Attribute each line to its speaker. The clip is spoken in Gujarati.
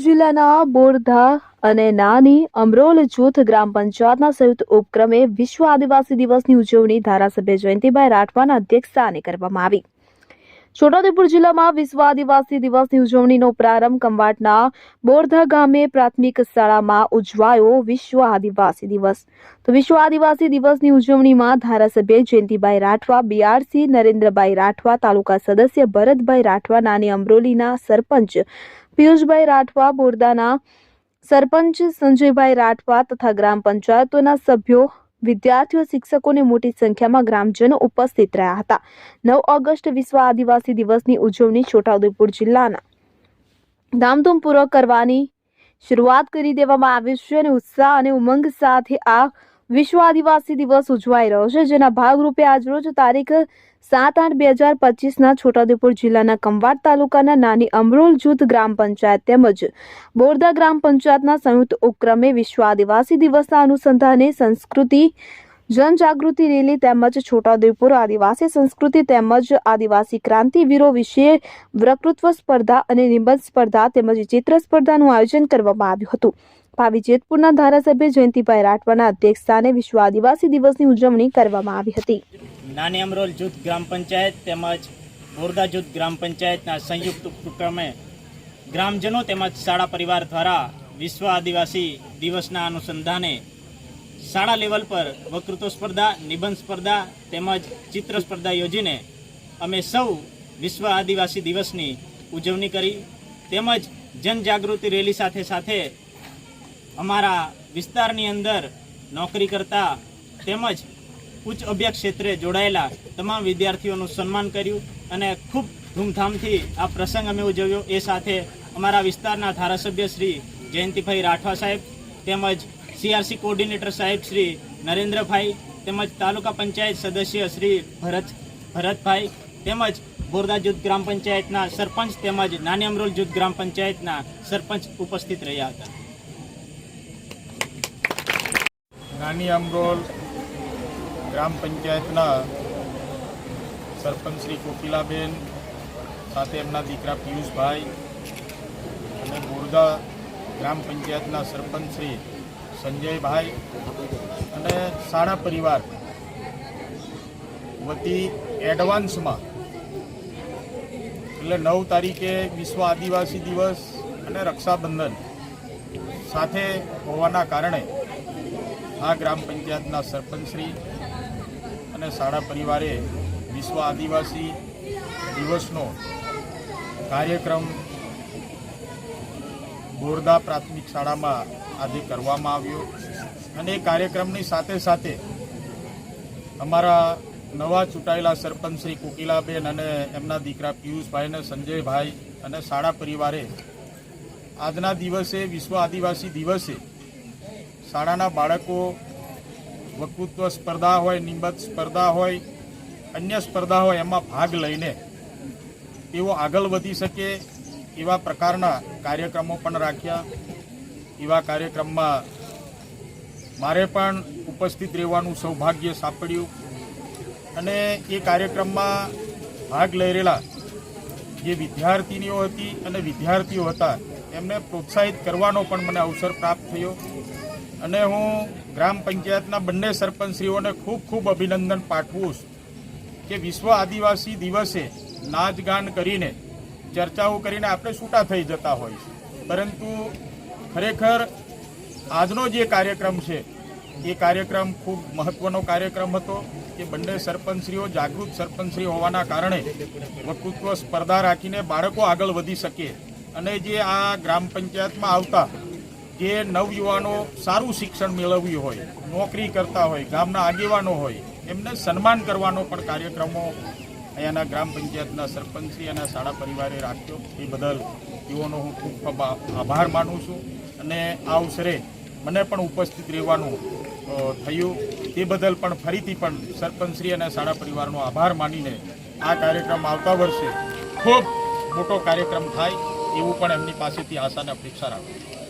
Speaker 1: જિલ્લાના બોરધા અને નાની અમરોલ જૂથ ગ્રામ પંચાયતના સંયુક્ત ઉપક્રમે વિશ્વ આદિવાસી દિવસની ઉજવણી ધારાસભ્ય જયંતિભાઈ રાઠવાના અધ્યક્ષસ્થાને કરવામાં આવી। છોટાઉદેપુર જિલ્લામાં વિશ્વ આદિવાસી દિવસની ઉજવણીનો પ્રારંભ કંવાટના બોરધા ગામે પ્રાથમિક શાળામાં ઉજવાયો। વિશ્વ આદિવાસી દિવસ તો વિશ્વ આદિવાસી દિવસની ઉજવણીમાં ધારાસભ્ય જયંતિભાઈ રાઠવા, બીઆરસી નરેન્દ્રભાઈ રાઠવા, તાલુકા સદસ્ય ભરતભાઈ રાઠવા, નાની અમરોલીના સરપંચ પિયુષભાઈ રાઠવા, બોરદાના સરપંચ સંજયભાઈ રાઠવા તથા ગ્રામ પંચાયતોના સભ્યો, વિદ્યાર્થીઓ, શિક્ષકોને મોટી સંખ્યામાં ગ્રામજનો ઉપસ્થિત રહ્યા હતા। 9 ઓગસ્ટ વિશ્વ આદિવાસી દિવસની ઉજવણી છોટાઉદેપુર જિલ્લાના ધામધૂમપૂર્વક કરવાની શરૂઆત કરી દેવામાં આવી છે અને ઉત્સાહ અને ઉમંગ સાથે આ વિશ્વ આદિવાસી દિવસ ઉજવાઈ રહ્યો છે, જેના ભાગરૂપે આજરોજ તારીખ 7/8/2025ના છોટાઉદેપુર જિલ્લાના કંવાટ તાલુકાના નાની અમરોલ જૂથ ગ્રામ પંચાયત તેમજ બોરદા ગ્રામ પંચાયતના સંયુક્ત ઉપક્રમે વિશ્વ આદિવાસી દિવસના અનુસંધાને સંસ્કૃતિ જનજાગૃતિ રેલી તેમજ છોટાઉદેપુર આદિવાસી સંસ્કૃતિ તેમજ આદિવાસી ક્રાંતિવીરો વિશે વક્તૃત્વ સ્પર્ધા અને નિબંધ સ્પર્ધા તેમજ ચિત્ર સ્પર્ધાનું આયોજન કરવામાં આવ્યું હતું। ભાવી જેતપુરના ધારાસભ્ય જયંતિભાઈ રાઠવાના અધ્યક્ષસ્થાને વિશ્વ આદિવાસી દિવસની ઉજવણી કરવામાં આવી હતી।
Speaker 2: નાની અમરોલ જૂથ ગ્રામ પંચાયત તેમજ બોરદા જૂથ ગ્રામ પંચાયતના સંયુક્ત ઉપક્રમે ગ્રામજનો તેમજ શાળા પરિવાર દ્વારા વિશ્વ આદિવાસી દિવસના અનુસંધાને શાળા લેવલ પર વક્તૃત્વ સ્પર્ધા, નિબંધ સ્પર્ધા તેમજ ચિત્ર સ્પર્ધા યોજીને અમે સૌ વિશ્વ આદિવાસી દિવસની ઉજવણી કરી। તેમજ જનજાગૃતિ રેલી સાથે સાથે અમારા વિસ્તારની અંદર નોકરી કરતા તેમજ ઉચ્ચ અભ્યાસ ક્ષેત્રે જોડાયેલા તમામ વિદ્યાર્થીઓનું સન્માન કર્યું અને ખૂબ ધૂમધામથી આ પ્રસંગ અમે ઉજવ્યો। એ સાથે અમારા વિસ્તારના ધારાસભ્ય શ્રી જયંતિભાઈ રાઠવા સાહેબ તેમજ CRC કોઓર્ડિનેટર સાહેબ શ્રી નરેન્દ્રભાઈ તેમજ તાલુકા પંચાયત સદસ્ય શ્રી ભરતભાઈ તેમજ બોરદા જૂથ ગ્રામ પંચાયતના સરપંચ તેમજ નાની અમરોલ જૂથ ગ્રામ પંચાયતના સરપંચ ઉપસ્થિત રહ્યા હતા।
Speaker 3: નાની અમરોલ ગ્રામ પંચાયતના સરપંચ શ્રી કોકિલાબેન સાથે એમના દીકરા પિયુષભાઈ અને બોરદા ગ્રામ પંચાયતના સરપંચ શ્રી સંજયભાઈ અને શાળા પરિવાર વતી એડવાન્સમાં એટલે 9 તારીખે વિશ્વ આદિવાસી દિવસ અને રક્ષાબંધન સાથે હોવાના કારણે આ ગ્રામ પંચાયતના સરપંચશ્રી અને શાળા પરિવારે વિશ્વ આદિવાસી દિવસનો કાર્યક્રમ બોરદા પ્રાથમિક શાળામાં આજે કરવામાં આવ્યો અને એ કાર્યક્રમની સાથે સાથે અમારા નવા ચૂંટાયેલા સરપંચ શ્રી કોકિલાબેન અને એમના દીકરા પિયુષભાઈ અને સંજયભાઈ અને શાળા પરિવારે આજના દિવસે વિશ્વ આદિવાસી દિવસે શાળાના બાળકો વક્તૃત્વ સ્પર્ધા હોય, નિબંધ સ્પર્ધા હોય, અન્ય સ્પર્ધા હોય એમાં ભાગ લઈને તેઓ આગળ વધી શકે એવા પ્રકારના કાર્યક્રમો પણ રાખ્યા। એવા કાર્યક્રમમાં મારે પણ ઉપસ્થિત રહેવાનું સૌભાગ્ય સાંપડ્યું અને એ કાર્યક્રમમાં ભાગ લઈ રહેલા જે વિદ્યાર્થીનીઓ હતી અને વિદ્યાર્થીઓ હતા એમને પ્રોત્સાહિત કરવાનો પણ મને અવસર પ્રાપ્ત થયો અને હું ગ્રામ પંચાયતના બંને સરપંચશ્રીઓને ખૂબ ખૂબ અભિનંદન પાઠવું કે વિશ્વ આદિવાસી દિવસે નાચ ગાન કરીને ચર્ચાઓ કરીને આપણે છૂટા થઈ જતા હોય છે, પરંતુ ખરેખર આજનો જે કાર્યક્રમ છે એ કાર્યક્રમ ખૂબ મહત્વનો કાર્યક્રમ હતો કે બંને સરપંચશ્રીઓ જાગૃત સરપંચશ્રી હોવાના કારણે વક્તૃત્વ સ્પર્ધા રાખીને બાળકો આગળ વધી શકે અને જે આ ગ્રામ પંચાયતમાં આવતા જે નવયુવાનો સારું શિક્ષણ મેળવ્યું હોય, નોકરી કરતા હોય, ગામના આગેવાનો હોય એમને સન્માન કરવાનો પણ કાર્યક્રમો અહીંયાના ગ્રામ પંચાયતના સરપંચશ્રી અને શાળા પરિવારે રાખ્યો। એ બદલ તેઓનો હું ખૂબ ખૂબ આભાર માનું છું અને આ અવસરે મને પણ ઉપસ્થિત રહેવાનું થયું તે બદલ પણ ફરીથી પણ સરપંચશ્રી અને શાળા પરિવારનો આભાર માનીને આ કાર્યક્રમ આવતા વર્ષે ખૂબ મોટો કાર્યક્રમ થાય એવું પણ એમની પાસેથી આશા અને અપેક્ષા રાખું।